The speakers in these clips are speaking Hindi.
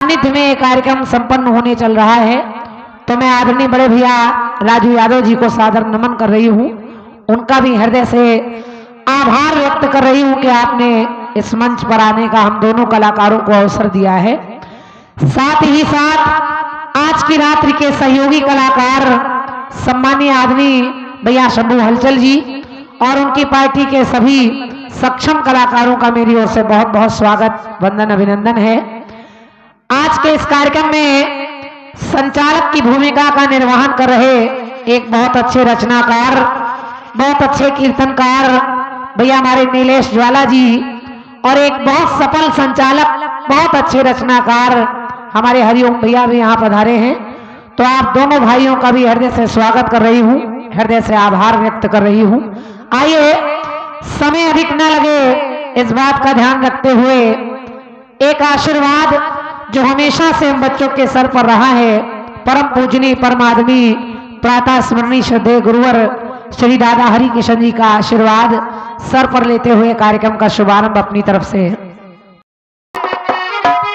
सानिध्य में ये कार्यक्रम संपन्न होने चल रहा है, तो मैं आदरणीय बड़े भैया राजू यादव जी को सादर नमन कर रही हूँ। उनका भी हृदय से आभार व्यक्त कर रही हूँ कि आपने इस मंच पर आने का हम दोनों कलाकारों को अवसर दिया है। साथ ही साथ आज की रात्रि के सहयोगी कलाकार सम्मानीय आदरणीय भैया शंभू हलचल जी और उनकी पार्टी के सभी सक्षम कलाकारों का मेरी ओर से बहुत बहुत स्वागत, वंदन, अभिनंदन है। आज के इस कार्यक्रम में संचालक की भूमिका का निर्वहन कर रहे एक बहुत अच्छे रचनाकार, बहुत अच्छे कीर्तनकार भैया हमारे नीलेश ज्वाला जी और एक बहुत सफल संचालक, बहुत अच्छे रचनाकार हमारे हरिओम भैया भी यहाँ पधारे हैं। तो आप दोनों भाइयों का भी हृदय से स्वागत कर रही हूँ, हृदय से आभार व्यक्त कर रही हूँ। आइए, समय अधिक न लगे, इस बात का ध्यान रखते हुए एक आशीर्वाद जो हमेशा से हम बच्चों के सर पर रहा है, परम पूजनीय परमादमी प्रातः स्मरणीय श्रद्धेय गुरुवर श्री दादा हरि किशन जी का आशीर्वाद सर पर लेते हुए कार्यक्रम का शुभारंभ अपनी तरफ से।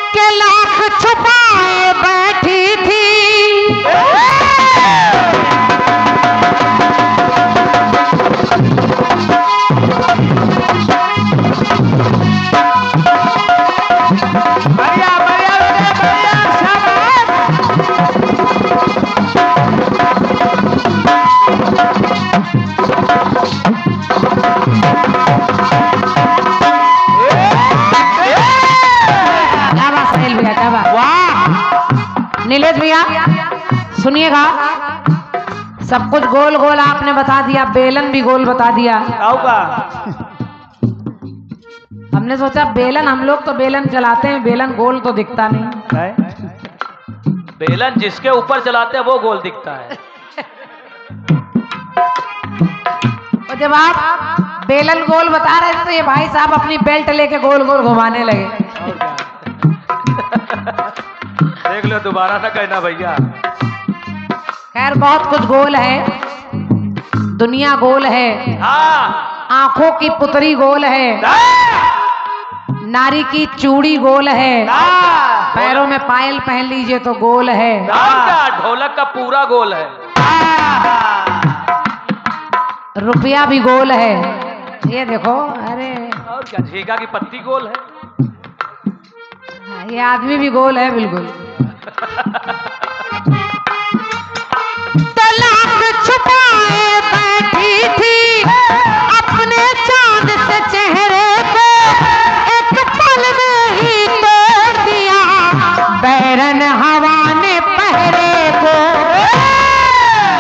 के लाख छुपाए बैठी थी नीलेश भैया सुनिएगा, सब कुछ गोल गोल आपने बता दिया, बेलन भी गोल बता दिया। हमने सोचा बेलन, हम लोग तो बेलन चलाते हैं, बेलन गोल तो दिखता नहीं। बेलन जिसके ऊपर चलाते हैं वो गोल दिखता है। और जब आप बेलन गोल बता रहे थे तो ये भाई साहब अपनी बेल्ट लेके गोल गोल घुमाने लगे। देख लो, दोबारा ना कहना भैया। खैर बहुत कुछ गोल है, दुनिया गोल है, आंखों की पुतरी गोल है, नारी की चूड़ी गोल है, पैरों में पायल पहन लीजिए तो गोल है, ढोलक का पूरा गोल है, रुपया भी गोल है। ये देखो, अरे और क्या, झींगा की पत्ती गोल है, ये आदमी भी गोल है बिल्कुल। तलाक छुपाए बैठी थी अपने चांद से चेहरे को, एक पल में ही तोड़ दिया बैरन हवा ने पहरे को।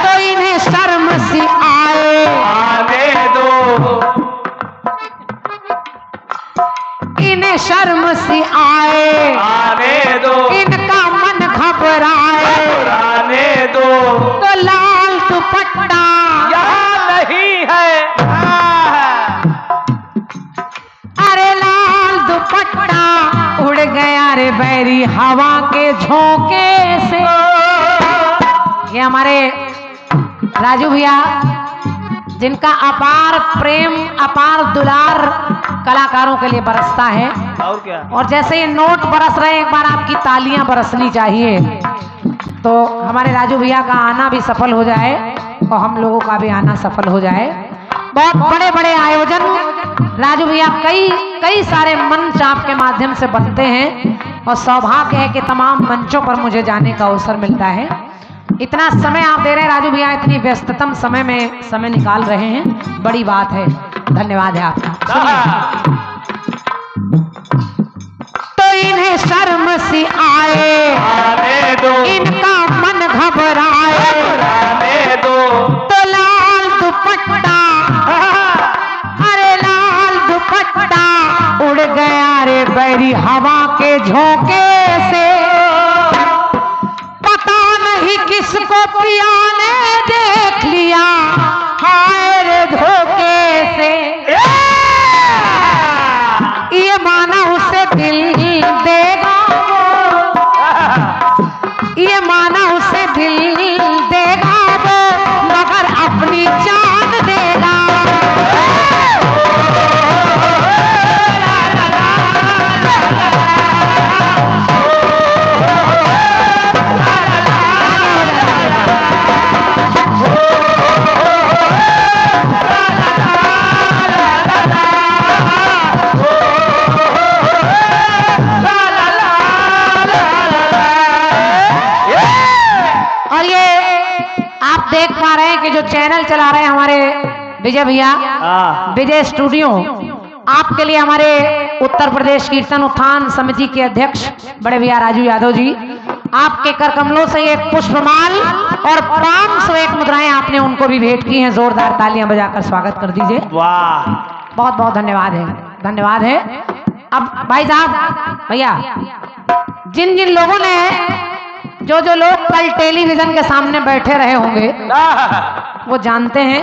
तो इन्हें शर्म सी आने दो, इन्हें शर्म सी आने दो, इनका मन घबराए दो, तो लाल दुपट्टा यहाँ नहीं है। अरे लाल दुपट्टा उड़ गया रे बैरी हवा के झोंके से। ये हमारे राजू भैया जिनका अपार प्रेम, अपार दुलार कलाकारों के लिए बरसता है, और क्या, और जैसे ये नोट बरस रहे हैं, एक बार आपकी तालियां बरसनी चाहिए, तो हमारे राजू भैया का आना भी सफल हो जाए और हम लोगों का भी आना सफल हो जाए। बहुत बड़े बड़े आयोजन राजू भैया कई सारे मंच आपके माध्यम से बनते हैं और सौभाग्य है कि तमाम मंचों पर मुझे जाने का अवसर मिलता है। इतना समय आप दे रहे हैं राजू भैया, इतनी व्यस्ततम समय में समय निकाल रहे हैं, बड़ी बात है, धन्यवाद है आपका। तो इन्हें शर्म सी आने दो, इनका मन घबराए दो, तो लाल दुपट्टा, अरे लाल दुपट्टा उड़ गया रे बैरी हवा के झोंके से। पता नहीं किसको पिया ने देख लिया, हाय रे धोखे से। ये माना उसे दिल देगा, ये माना उसे दिल देगा वो, मगर अपनी जान देगा। कि जो चैनल चला रहे हैं हमारे विजय भैया, विजय स्टूडियो, आपके लिए हमारे उत्तर प्रदेश कीर्तन उत्थान समिति के अध्यक्ष बड़े भैया राजू यादव जी, आपके कर कमलों से एक पुष्पमाल और 501 मुद्राएं आपने उनको भी भेंट की हैं। जोरदार तालियां बजाकर स्वागत कर दीजिए। वाह, बहुत बहुत धन्यवाद है, धन्यवाद है। अब भाई साहब भैया, जिन जिन लोगों ने जो लोग कल टेलीविजन के सामने बैठे रहे होंगे वो जानते हैं।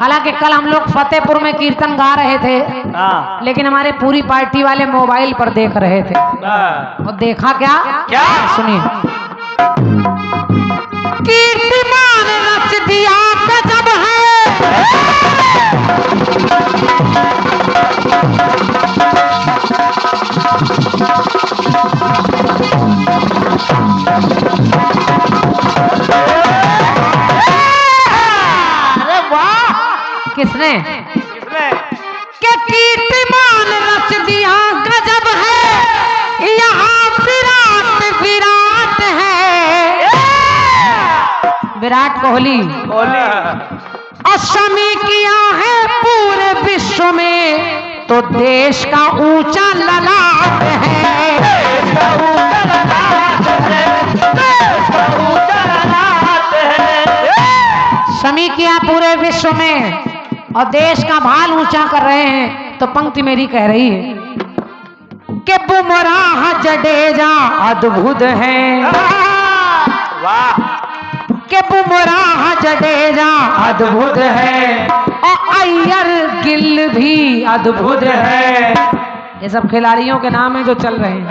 हालांकि कल हम लोग फतेहपुर में कीर्तन गा रहे थे, लेकिन हमारे पूरी पार्टी वाले मोबाइल पर देख रहे थे। वो देखा क्या? सुनिए। कीर्तिमान रच दिया गजब है, किसने? के कीर्तिमान रच दिया गजब है, यहाँ विराट विराट है। विराट कोहली शमी किया है पूरे विश्व में, तो देश का ऊंचा ललाट है। शमी किया पूरे विश्व में और देश का भाल ऊंचा कर रहे हैं। तो पंक्ति मेरी कह रही है कि बुमराह जडेजा अद्भुत है, कि बुमराह जडेजा अद्भुत है और अय्यर गिल भी अद्भुत है। ये सब खिलाड़ियों के नाम है जो चल रहे हैं।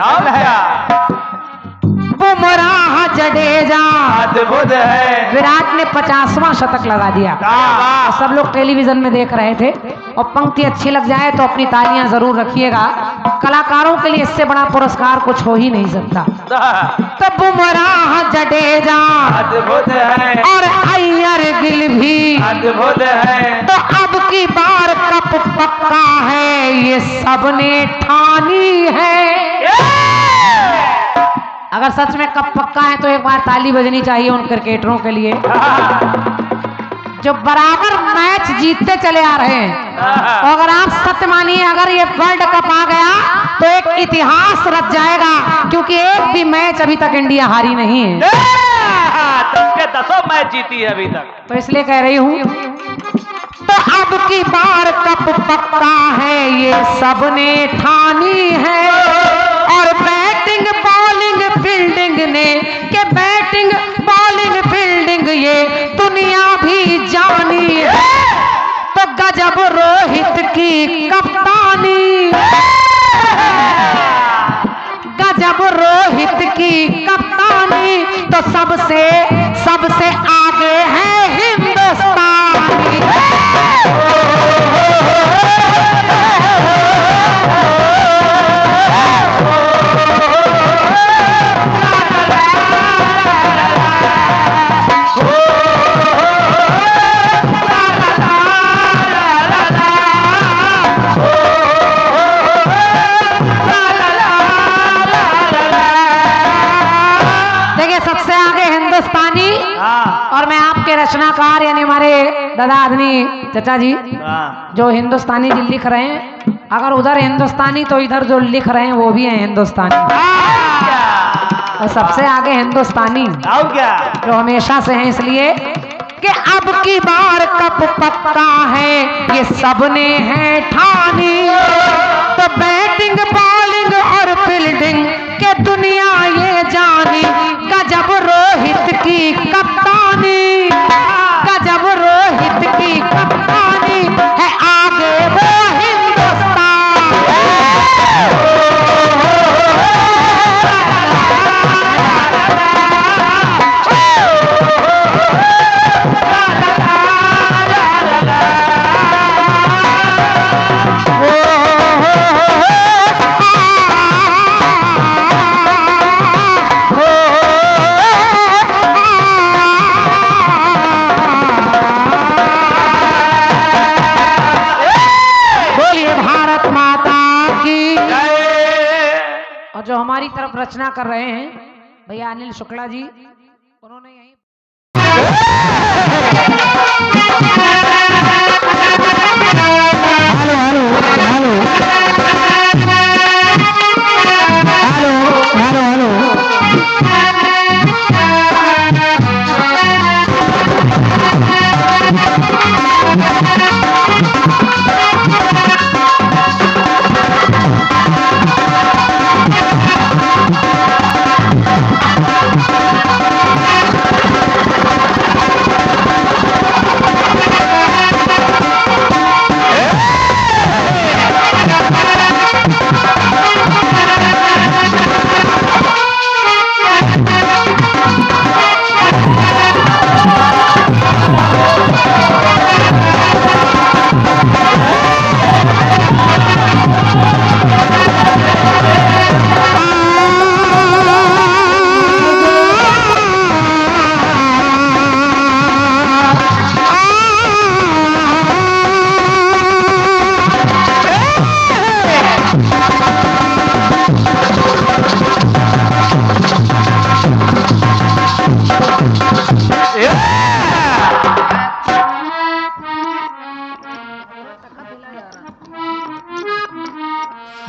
बुमराह जडेजा अद्भुत है। विराट ने 50वां शतक लगा दिया। सब लोग टेलीविजन में देख रहे थे। और पंक्ति अच्छी लग जाए तो अपनी तालियां जरूर रखिएगा। कलाकारों के लिए इससे बड़ा पुरस्कार कुछ हो ही नहीं सकता। तो बुमराह जडेजा अद्भुत है और अय्यर गिल भी अद्भुत है। तो अब की बार कप पक्का है, ये सबने ठानी है। अगर सच में कप पक्का है तो एक बार ताली बजनी चाहिए उन क्रिकेटरों के लिए जो बराबर मैच जीतते चले आ रहे हैं। और अगर आप सत्य मानिए, अगर ये वर्ल्ड कप आ गया तो एक इतिहास रच जाएगा, क्योंकि एक भी मैच अभी तक इंडिया हारी नहीं है। 10 के 10 मैच जीती है अभी तक। तो इसलिए कह रही हूं, तो अब की बार कप पक्का है, ये सबने ठानी है। और बैटिंग बॉलिंग फील्डिंग ने, के बैटिंग बॉलिंग फील्डिंग ये दुनिया भी जानी है। तो गजब रोहित की कप्तानी, गजब रोहित की कप्तानी। तो सबसे सबसे आगे है हिंदुस्तानी। और मैं आपके रचनाकार यानी हमारे दादा आदमी चाचा जी जो हिंदुस्तानी जी लिख रहे हैं, अगर उधर हिंदुस्तानी तो इधर जो लिख रहे हैं वो भी है हिंदुस्तानी। और सबसे आगे हिंदुस्तानी जो हमेशा से है, इसलिए कि अब की बार कप पक्का है, ये सबने है ठानी। तो बैटिंग बॉलिंग और फील्डिंग के दुनिया ये जानी। गजब रोहित की कप्तानी, गजब रोहित की कप्तानी है, आगे वो हिंदुस्तान। जो हमारी तरफ रचना कर रहे हैं भैया अनिल शुक्ला जी, उन्होंने यही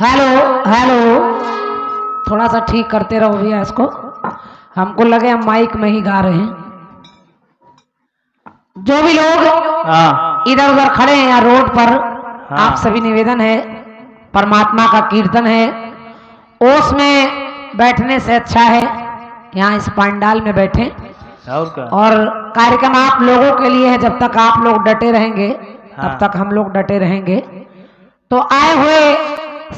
हेलो हेलो, थोड़ा सा ठीक करते रहो भैया इसको, हमको लगे हम माइक में ही गा रहे हैं। जो भी लोग हाँ इधर उधर खड़े हैं या रोड पर, हाँ। आप सभी निवेदन है, परमात्मा का कीर्तन है, ओस में बैठने से अच्छा है यहाँ इस पंडाल में बैठे। और क्या? और कार्यक्रम आप लोगों के लिए है, जब तक आप लोग डटे रहेंगे हाँ। तब तक हम लोग डटे रहेंगे। तो आए हुए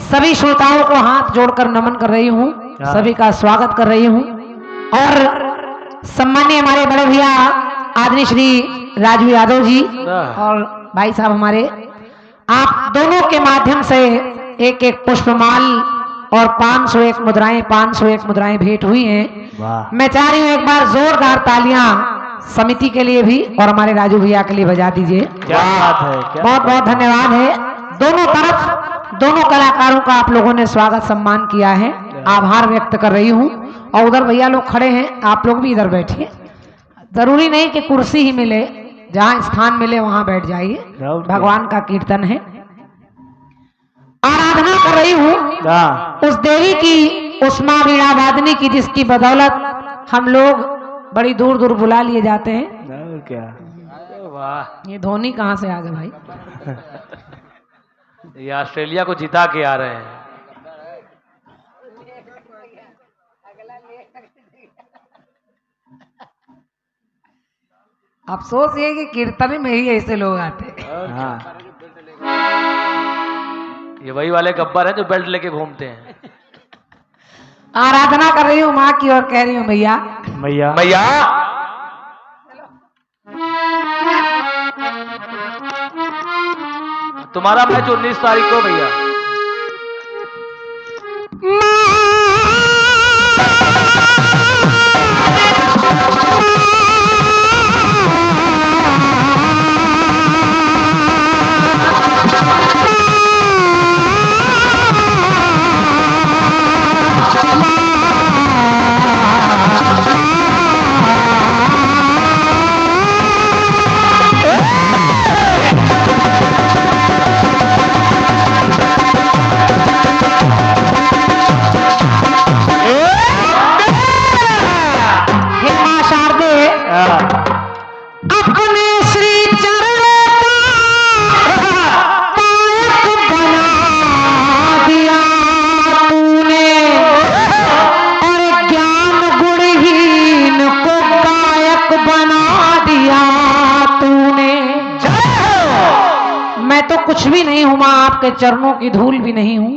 सभी श्रोताओं को हाथ जोड़कर नमन कर रही हूँ, हाँ। सभी का स्वागत कर रही हूँ। और सम्मानीय हमारे बड़े भैया आदरणीय श्री राजू यादव जी और भाई साहब हमारे, आप दोनों के माध्यम से एक एक पुष्पमाल और 501 मुद्राएं 501 मुद्राएं भेंट हुई हैं। वाह मैं चाह रही हूँ एक बार जोरदार तालियां समिति के लिए भी और हमारे राजू भैया के लिए बजा दीजिए। क्या बात है, क्या बहुत बहुत धन्यवाद है। दोनों तरफ दोनों कलाकारों का आप लोगों ने स्वागत सम्मान किया है, आभार व्यक्त कर रही हूँ। और उधर भैया लोग खड़े हैं, आप लोग भी इधर बैठिए, जरूरी नहीं कि कुर्सी ही मिले, जहाँ स्थान मिले वहां बैठ जाइए, भगवान का कीर्तन है। आराधना कर रही हूँ हाँ। उस देवी की, उस माँ वीणा वादनी की, जिसकी बदौलत हम लोग बड़ी दूर दूर बुला लिए जाते हैं। और क्या? वाह, ये धोनी कहाँ से आ गए भाई? ये ऑस्ट्रेलिया को जिता के आ रहे हैं। अफसोस ये कि कीर्तन में ही ऐसे लोग आते हैं। हाँ ये वही वाले गब्बर हैं जो बेल्ट लेके घूमते हैं। आराधना कर रही हूँ माँ की और कह रही हूँ भैया भैया भैया तुम्हारा मैच 19 तारीख को भैया। अपने श्री चरणों का पायक बना दिया तूने, और ज्ञान गुणहीन को गायक बना दिया तूने। मैं तो कुछ भी नहीं हूं मां, आपके चरणों की धूल भी नहीं हूं,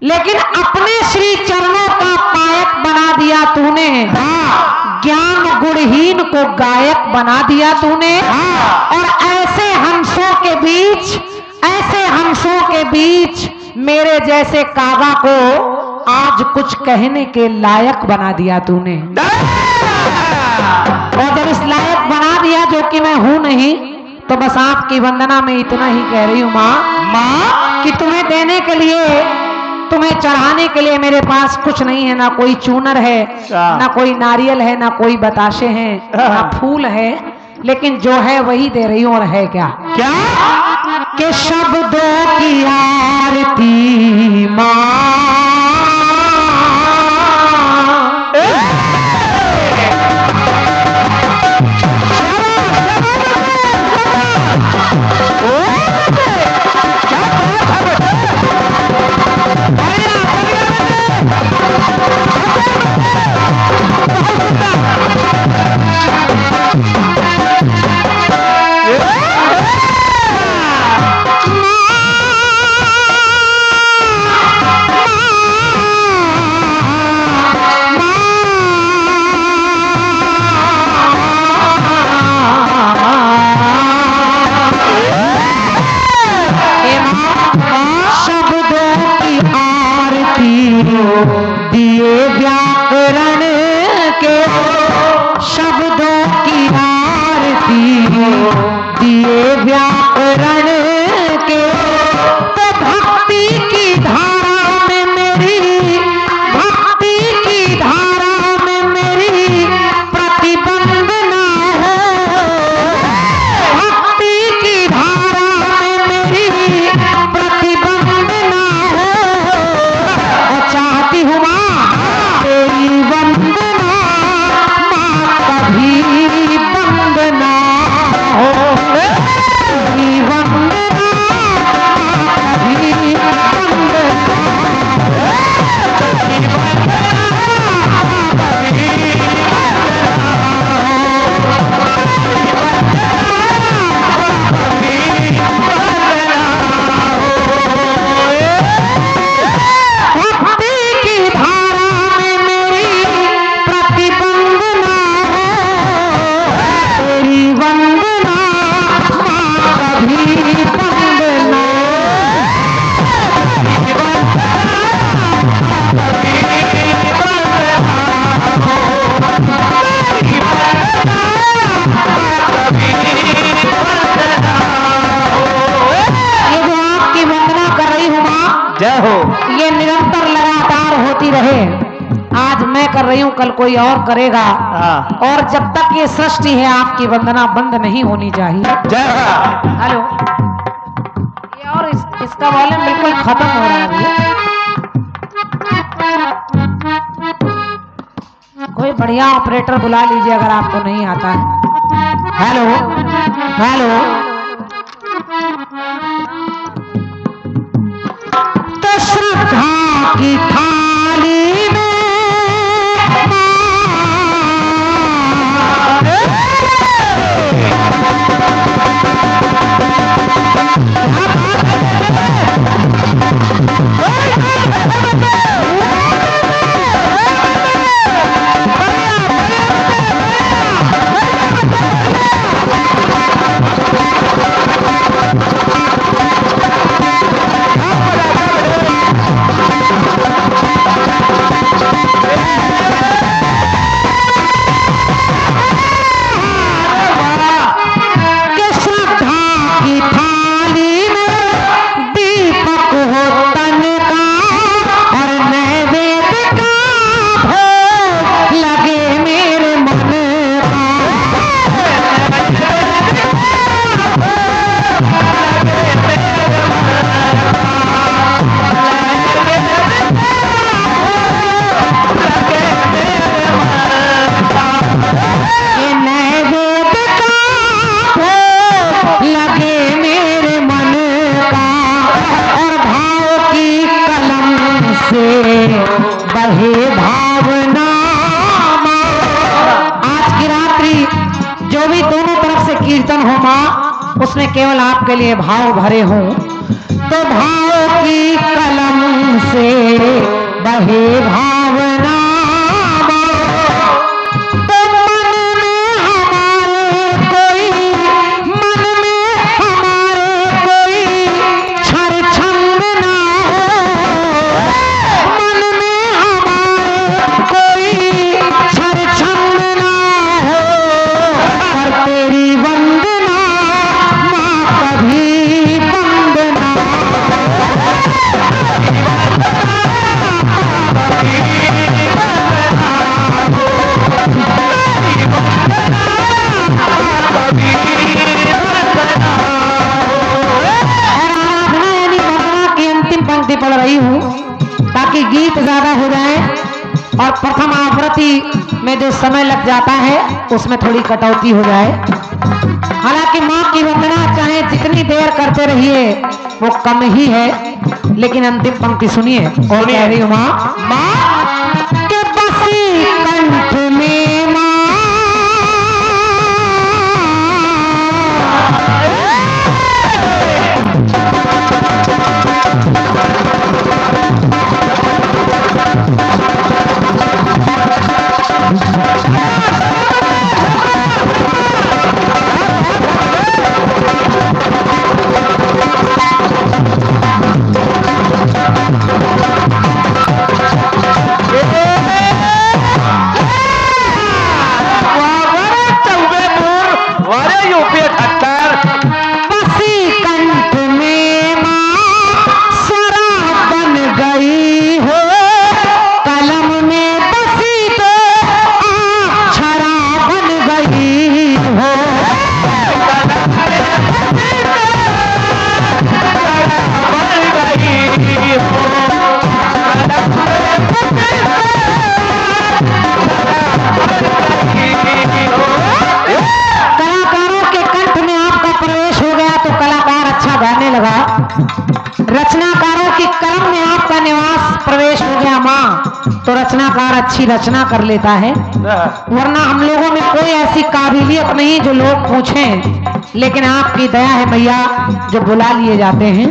लेकिन अपने श्री चरणों का पायक बना दिया तूने। ज्ञान गुणहीन को गायक बना दिया तूने, और ऐसे हंसों के बीच, ऐसे हंसों के बीच मेरे जैसे कागा को आज कुछ कहने के लायक बना दिया तूने। और जब इस लायक बना दिया जो कि मैं हूं नहीं, तो बस आपकी वंदना में इतना ही कह रही हूं माँ कि तुम्हें देने के लिए, तुम्हें चढ़ाने के लिए मेरे पास कुछ नहीं है, ना कोई चूनर है, ना कोई नारियल है, ना कोई बताशे हैं, ना फूल है, लेकिन जो है वही दे रही हूं। और है क्या क्या कि शब्दों की आरती माँ, रही हूँ, कल कोई और करेगा। हाँ। और जब तक ये सृष्टि है आपकी वंदना बंद नहीं होनी चाहिए। जय हो। हेलो, ये और इसका वॉल्यूम बिल्कुल खत्म हो रहा है भैया। कोई बढ़िया ऑपरेटर बुला लीजिए अगर आपको नहीं आता है। हेलो हेलो, तो श्रद्धा की थाली में कीर्तन हो माँ, उसमें केवल आपके लिए भाव भरे हों। तो भाव की कलम से बहे भावना, तो मन में हमारे कोई, मन में हमारे कोई छर छंद ना हो, मन में हमारे कोई छर छंद ना हो, पर तेरी वंदना माँ कभी बंद ना। पंक्ति पढ़ रही हूँ ताकि गीत ज्यादा हो जाए और प्रथम आवृत्ति में जो समय लग जाता है उसमें थोड़ी कटौती हो जाए। हालांकि माँ की वंदना चाहे जितनी देर करते रहिए वो कम ही है, लेकिन अंतिम पंक्ति सुनिए। और कह रही हूँ माँ के बसी कंठ में माँ, रचनाकारों की कलम में आपका निवास प्रवेश हो गया माँ, तो रचनाकार अच्छी रचना कर लेता है। वरना हम लोगों में कोई ऐसी काबिलियत नहीं जो लोग पूछें, लेकिन आपकी दया है मैया जो बुला लिए जाते हैं।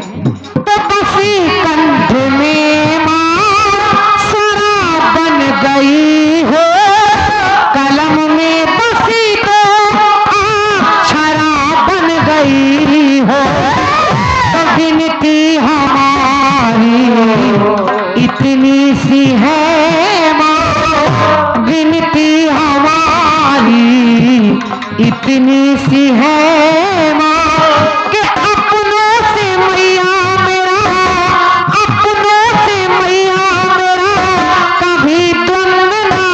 तो बसी कंठ में माँ शराब बन गई हो, कलम में बसी तो शराब बन गई हो, गिनती हमारी इतनी सी है माँ, गिनती हमारी इतनी सी है माँ कि अपनों से मैया मेरा, अपनों से मैया मेरा कभी द्वंद ना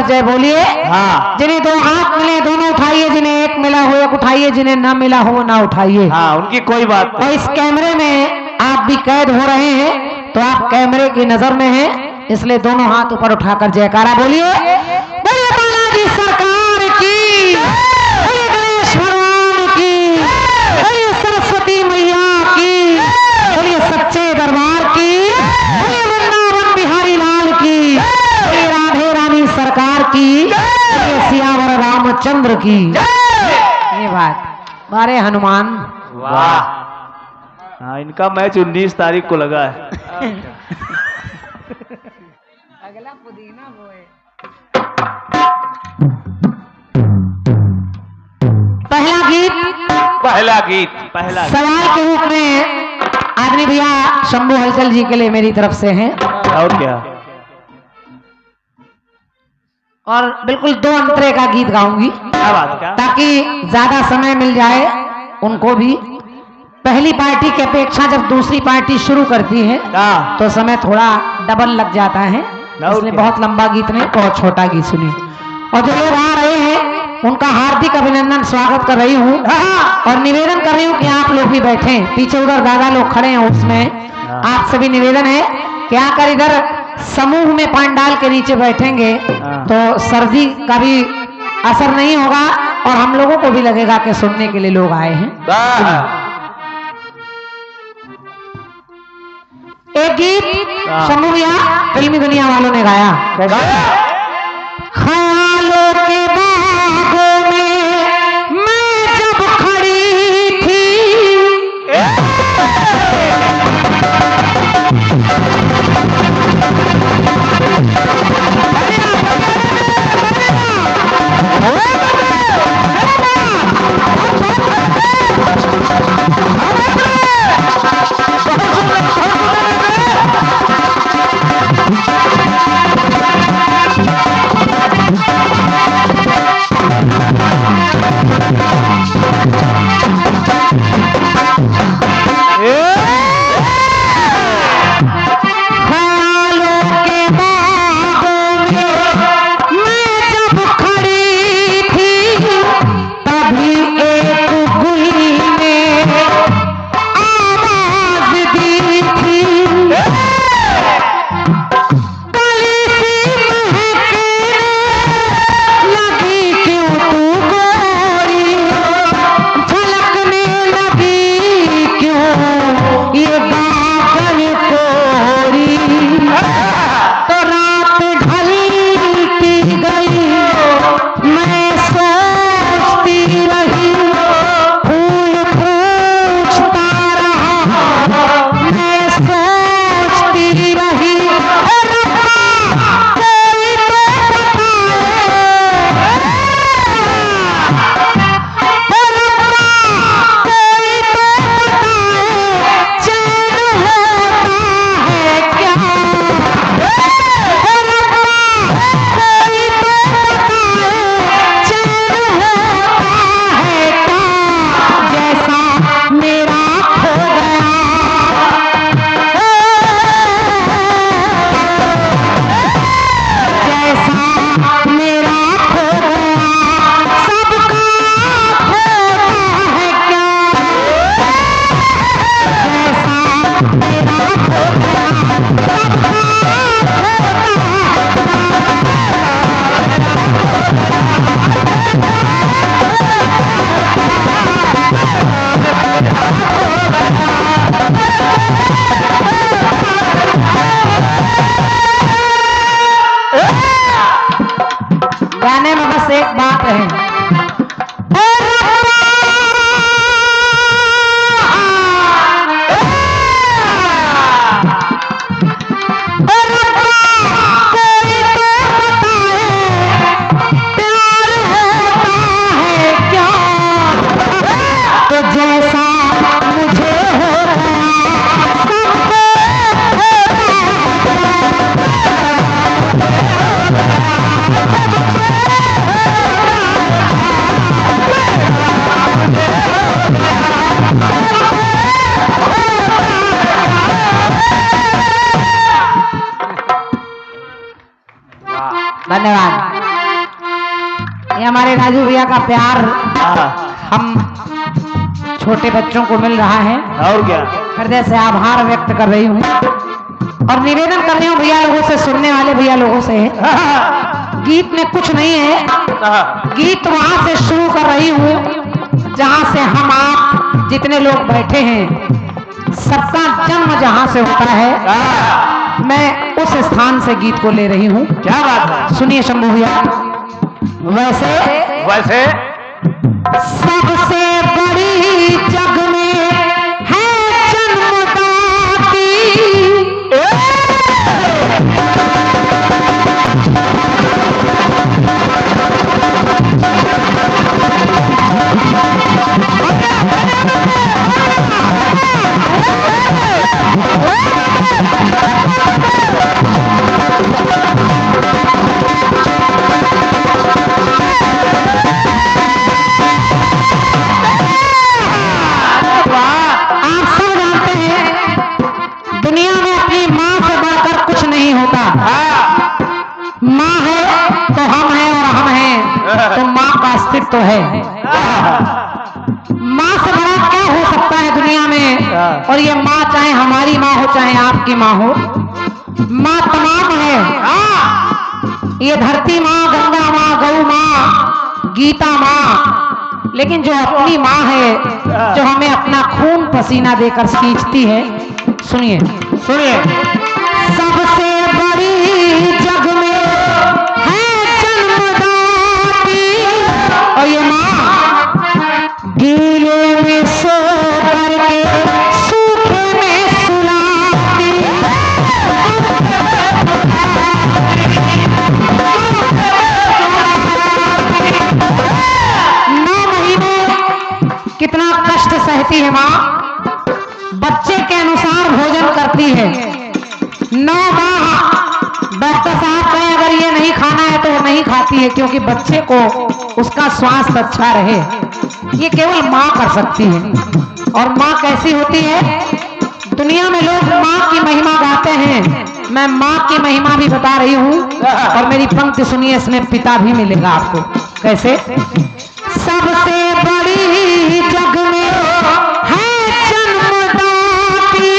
जय बोलिए। हाँ जिन्हें दो हाथ मिले दोनों उठाइए, जिन्हें एक मिला हो एक उठाइए, जिन्हें ना मिला हो वो ना उठाइए। हाँ उनकी कोई बात और इस कैमरे में आप भी कैद हो रहे हैं तो आप कैमरे की नजर में हैं, इसलिए दोनों हाथ ऊपर उठाकर जयकारा बोलिए। बोलिए बालाजी सरकार की, बोलिए गणेश भगवान की, बोलिए सरस्वती मैया की, बोलिए सच्चे दरबार की, बोलिए वृंदावन बिहारी लाल की, बोलिए राधे रानी सरकार की, बोलिए सियावर रामचंद्र की। ये बात बारे हनुमान। वाह। हाँ इनका मैच 19 तारीख को लगा है। अगला पुदीना वो है। पहला गीत पहला सवाल के रूप में आदमी भैया शंभू हलचल जी के लिए मेरी तरफ से हैं, और क्या। और बिल्कुल 2 अंतरे का गीत गाऊंगी क्या बात क्या। ताकि ज्यादा समय मिल जाए उनको भी। पहली पार्टी की अपेक्षा जब दूसरी पार्टी शुरू करती है हाँ तो समय थोड़ा डबल लग जाता है, और इसलिए क्या। बहुत लंबा गीत नहीं, बहुत छोटा गीत सुनिए। और जो लोग आ रहे हैं उनका हार्दिक अभिनंदन स्वागत कर रही हूँ, और निवेदन कर रही हूँ कि आप लोग भी बैठें। पीछे उधर दादा लोग खड़े हैं, उसमें आपसे भी निवेदन है कि आकर इधर समूह में पांडाल के नीचे बैठेंगे तो सर्दी का भी असर नहीं होगा और हम लोगों को भी लगेगा कि सुनने के लिए लोग आए हैं। एक गीत शंभू भैया फिल्मी दुनिया वालों ने गाया, ख्यालों के बागों में मैं जब खड़ी थी, भैया का प्यार हाँ, हम छोटे बच्चों को मिल रहा है, और क्या। हृदय से आभार व्यक्त कर रही हूँ और निवेदन कर रही हूँ भैया लोगों से, सुनने वाले भैया लोगों से, गीत में कुछ नहीं है, गीत वहां से शुरू कर रही हूँ जहां से हम आप जितने लोग बैठे हैं, सबका जन्म जहां से होता है, मैं उस स्थान से गीत को ले रही हूँ। क्या बात है। सुनिए शंभू भैया। वैसे सबसे बड़ी जग में है जन्मदाती, दुनिया में अपनी माँ से बढ़कर कुछ नहीं होता। माँ है तो हम हैं और हम हैं तो माँ का अस्तित्व है। माँ से बड़ा क्या हो सकता है दुनिया में, और ये माँ चाहे हमारी माँ हो चाहे आपकी माँ हो, माँ तमाम है। ये धरती माँ, गंगा माँ, गौ माँ, गीता माँ, लेकिन जो अपनी माँ है, जो हमें अपना खून पसीना देकर खींचती है, सुनिए सुनिए। सबसे बड़ी जग में है जन्मदाती, और ये माँ गीले में सो करके सूखे में सुलाती, 9 महीने कितना कष्ट सहती है माँ, बच्चे के अनुसार भोजन करती है। 9 माह डॉक्टर साहब कहें अगर ये नहीं खाना है तो वो नहीं खाती है, क्योंकि बच्चे को उसका स्वास्थ्य अच्छा रहे, ये केवल माँ कर सकती है। और माँ कैसी होती है, दुनिया में लोग माँ की महिमा गाते हैं, मैं माँ की महिमा भी बता रही हूँ, और मेरी पंक्ति सुनिए, इसमें पिता भी मिलेगा आपको। कैसे? सबसे बड़ी जग में है जन्मदाती,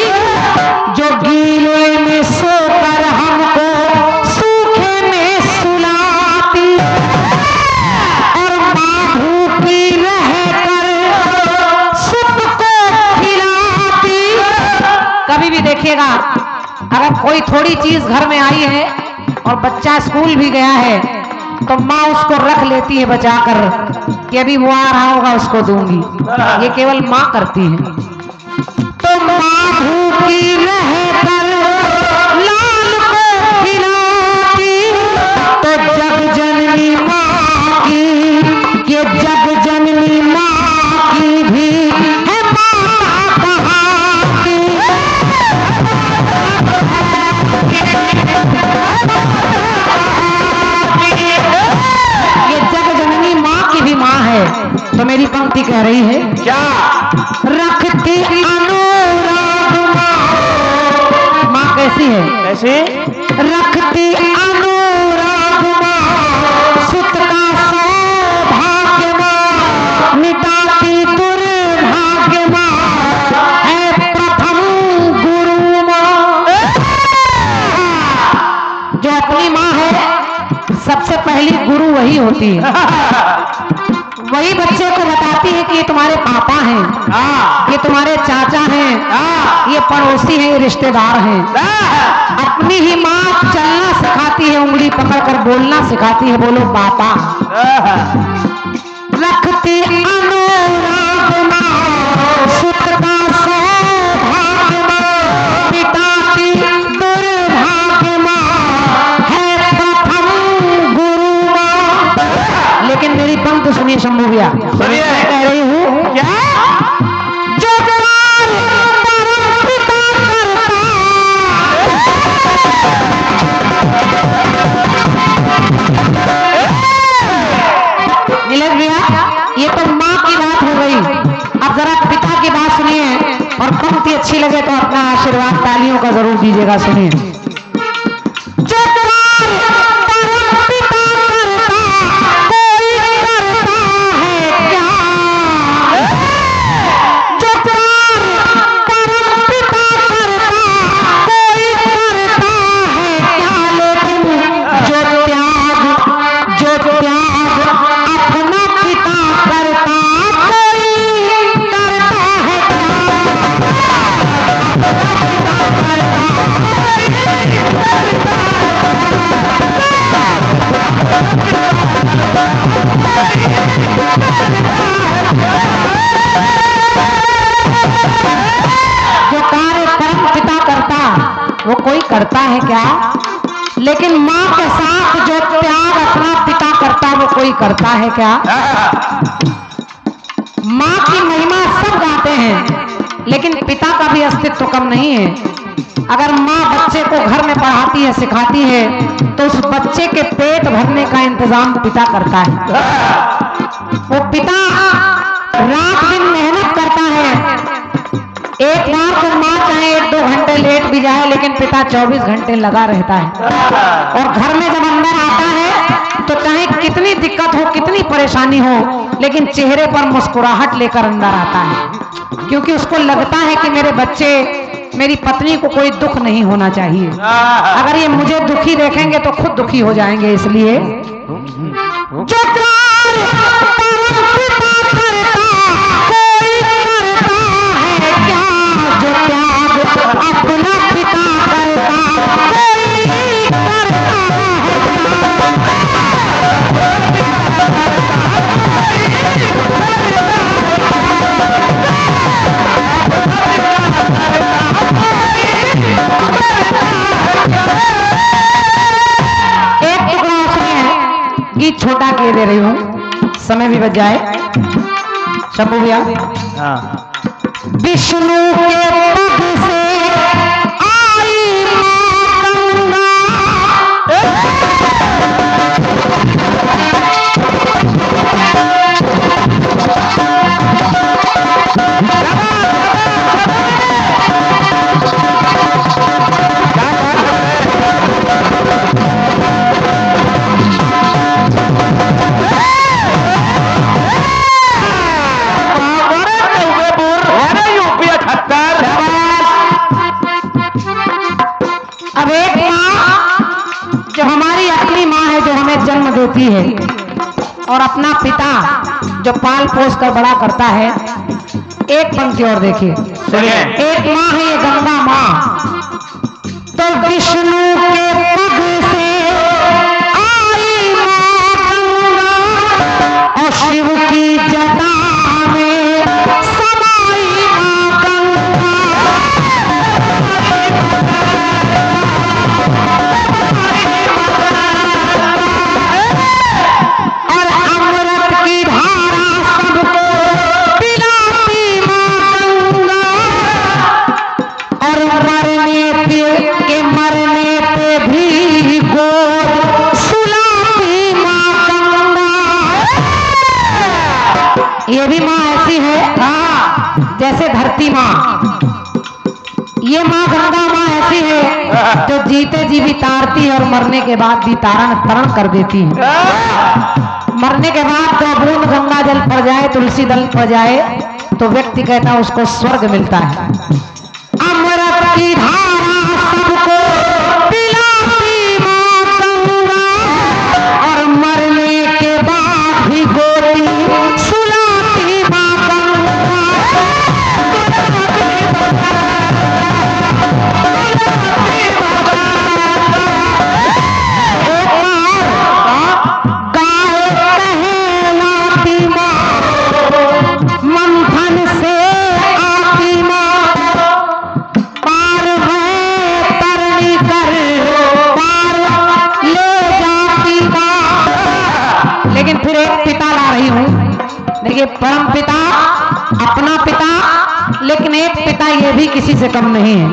जो गीले में सोकर हमको सूखे में सुलाती, और माँ भूखी रहकर सुख को खिलाती। कभी भी देखिएगा, अगर कोई थोड़ी चीज घर में आई है और बच्चा स्कूल भी गया है, तो माँ उसको रख लेती है बचाकर कि अभी वो आ रहा होगा उसको दूंगी। ये केवल माँ करती है। तो माँ भूखी रहकर लाल को खिलाती, तो जग जननी माँ की, ये जग जननी माँ की भी है माता कहाती। ये जग जननी माँ की भी माँ है। तो मेरी पंक्ति कह रही है क्या, रखती अनुराग माँ। माँ कैसी है? कैसे? रखती अनुराग माँ, सुत का सौभाग्य माँ, मिटाती दुर्भाग्य माँ, है प्रथम गुरु माँ। जो अपनी माँ है, सबसे पहली गुरु वही होती है। वही बच्चे को बताती है कि ये तुम्हारे पापा हैं, ये तुम्हारे चाचा हैं, ये पड़ोसी हैं, ये रिश्तेदार हैं। अपनी ही माँ चलना सिखाती है, उंगली पकड़कर बोलना सिखाती है, बोलो पापा। रखती अनुराग माँ, सुत का सौभाग्य माँ, मिटाती दुर्भाग्य माँ, है प्रथम गुरु माँ। लेकिन मेरी पंक्ति सुनिए शंभू भैया, सुनिए। कह रही हूँ क्या, जो प्यार परम पिता करता, नीलक भैया ये तो माँ की बात हो गई, अब जरा पिता की बात सुनिए, और पंक्ति अच्छी लगे तो अपना आशीर्वाद तालियों का जरूर दीजिएगा। सुनिए, जो प्यार परम पिता करता, कोई करता करता है क्या, लेकिन माँ के साथ जो त्याग अपना पिता करता है वो कोई करता है क्या। माँ की महिमा सब गाते हैं, लेकिन पिता का भी अस्तित्व कम नहीं है। अगर माँ बच्चे को घर में पढ़ाती है, सिखाती है, तो उस बच्चे के पेट भरने का इंतजाम पिता करता है। वो पिता रात दिन मेहनत करता है। एक बार तो माँ चाहे 1-2 घंटे लेट भी जाए, लेकिन पिता 24 घंटे लगा रहता है। और घर में जब अंदर आता है तो चाहे कितनी दिक्कत हो, कितनी परेशानी हो, लेकिन चेहरे पर मुस्कुराहट लेकर अंदर आता है, क्योंकि उसको लगता है कि मेरे बच्चे, मेरी पत्नी को कोई दुख नहीं होना चाहिए। अगर ये मुझे दुखी देखेंगे तो खुद दुखी हो जाएंगे। इसलिए जो प्यार परम पिता करता, कोई करता है क्या। जो त्याग अपना पिता करता, कोई करता गीत छोटा के दे रही हूँ, समय भी बच जाए। शंभू भैया, विष्णु के पद से आई मां जन्म देती है और अपना पिता जो पाल पोस कर बड़ा करता है। एक पंक्ति और देखिए, एक माँ है ये गंगा माँ, तो विष्णु के पद से आई माँ गंगा, और शिव की जटा में समाई माँ गंगा। ये भी माँ ऐसी है जैसे धरती माँ, ये माँ गंगा माँ ऐसी है जो जीते जी भी तारती है और मरने के बाद भी तारण तरण कर देती है। मरने के बाद तो बूंद गंगा जल पड़ जाए, तुलसी दल पड़ जाए, तो व्यक्ति कहता है उसको स्वर्ग मिलता है। अमृत की धारा सबको पिलाती माँ गंगा, और मरने के बाद भी गोरी सुलाती माँ गंगा। लेकिन फिर एक पिता ला रही हूं, देखिए, परम पिता, अपना पिता, लेकिन एक पिता ये भी किसी से कम नहीं है।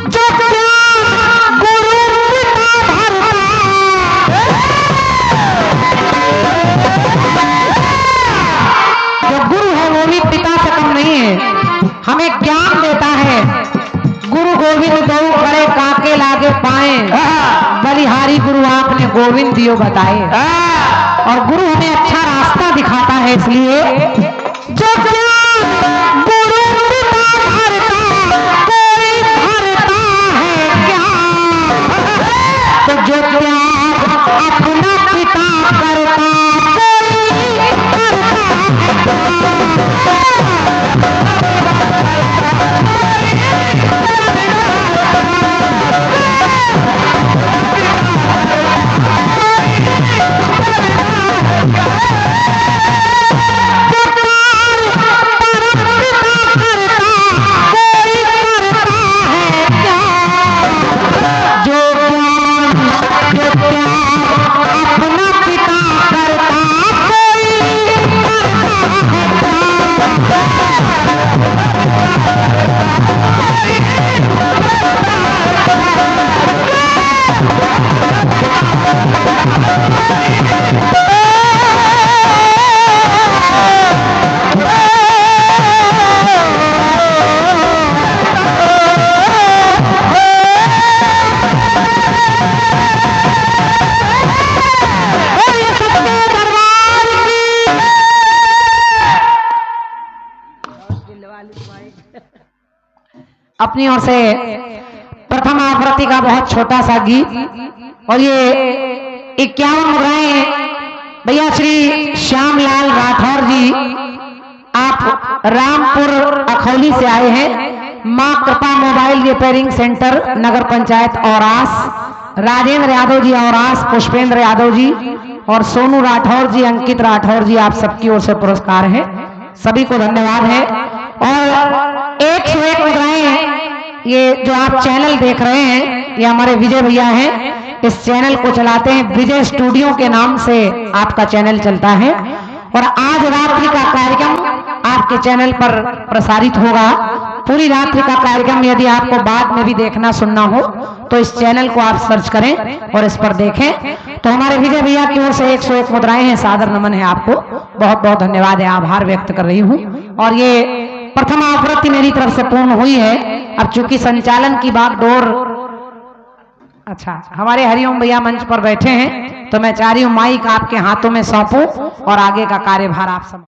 जो गुरु पिता भरता, जो गुरु है वो भी पिता से कम नहीं है, हमें ज्ञान देता है। गुरु गोविंद दो बड़े काके लागे पाए, बलिहारी गुरु आपने गोविंद दियो बताए। और गुरु हमें अच्छा रास्ता दिखाता है, इसलिए जो ज्ञान गुरु पिता भरता, कोई भरता है क्या। तो जो ज्ञान अपना पिता करता, कोई करता है। अपनी ओर से प्रथम आवृत्ति का बहुत छोटा सा गीत और ये 51 मुद्राएं भैया श्री श्यामलाल राठौर जी, आप रामपुर अखौली से आए हैं। मां कृपा मोबाइल रिपेयरिंग सेंटर, नगर पंचायत औरास, राजेंद्र यादव जी औरास, पुष्पेंद्र यादव जी और सोनू राठौर जी, अंकित राठौर जी, आप सबकी ओर से पुरस्कार है, सभी को धन्यवाद है। और 101 मुद्राएं, ये जो आप चैनल देख रहे हैं ये हमारे विजय भैया हैं, इस चैनल को चलाते हैं, विजय स्टूडियो के नाम से आपका चैनल चलता है और आज रात्रि का कार्यक्रम आपके चैनल पर प्रसारित होगा। पूरी रात्रि का कार्यक्रम यदि आपको बाद में भी देखना सुनना हो तो इस चैनल को आप सर्च करें और इस पर देखें। तो हमारे विजय भैया की ओर से 101 मुद्राएं हैं, सादर नमन है आपको, बहुत बहुत धन्यवाद है, आभार व्यक्त कर रही हूँ। और ये प्रथम आवृत्ति मेरी तरफ से पूर्ण हुई है। अब चूंकि संचालन की बागडोर, अच्छा हमारे हरिओम भैया मंच पर बैठे हैं तो मैं चाह रही हूँ माइक आपके हाथों में सौंपूं और आगे का कार्यभार आप सब